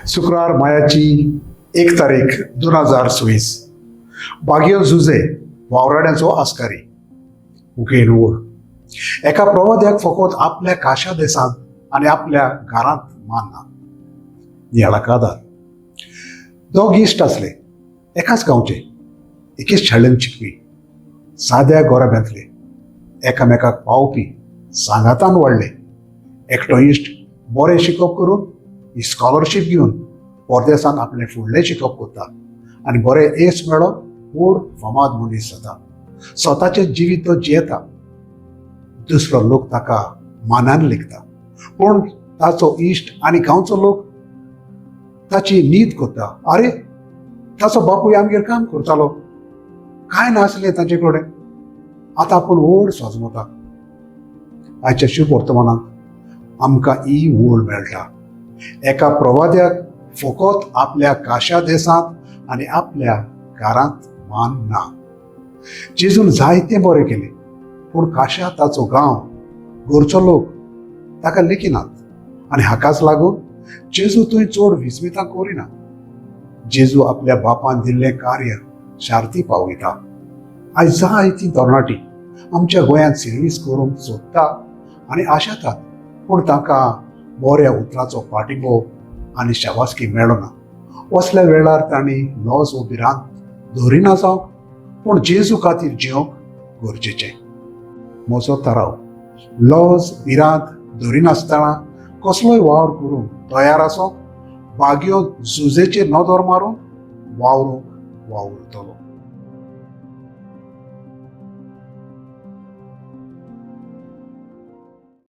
शुक्रार मायाची 1 तारीख 2024 बागयो झुजे वावराड्यांचो आस्कारी उकेन ओळ एका प्रवाद्याक फकत आपल्या काशा देशांत आणि आपल्या घरांत मानना याला कादार दोग इश्ट असले एकाच गांवचे एकेच शाळेंत शिकपी साद्या गोराब्यांतले एकामेकाक पावपी सांगातान वाडले एकटो इश्ट बरें शिकप करून ही स्कॉलरशीप घेवन परदेसांत आपले फुडलें शिकप करता आनी बरें येस मेळो व्हड फामाद मनीस जाता स्वताचें जिवीत तो जियेता दुसरो लोक ताका मानान लेखता पूण ताचो इश्ट आनी गांवचो लोक ताची न्हीद करता अरे ताचो बापूय आमगेर काम करतालो काय नासलें ताचे कडेन आतां आपूण व्हड सोजमता आयच्या शुभ वर्तमानांत आमकां ही वळ मेळटा एका प्रवाद्याक फकत आपल्या काशा देशांत आनी आपल्या घरांत मान ना जेजून जायतें बरें केलें पूण काशा ताचो गांव घरचो लोक ताका लेखिनात आनी हाकाच लागून जेजू थंय चड विस्मितां करिना जेजू आपल्या बापान दिल्लें कार्य शार्ती पावयता आयज जायतीं तरणाटी आमच्या गोंयांत सर्वीस करूंक सोदता आनी आशातात पूण तांकां बऱ्या उतराचो पाठिंबो आनी शाबासकी मेळना असल्या वेळार तांणी लॉज वो भिरांत धरिना जावंक पूण जेजू खातीर जिवंक गरजेचें म्हजो थाराव लॉज भिरांत धरिनासतना कसलोय वावर करूंक तयार आसोंक बागयो झुजेचेर नदर मारून वावरूंक वावुरतलो.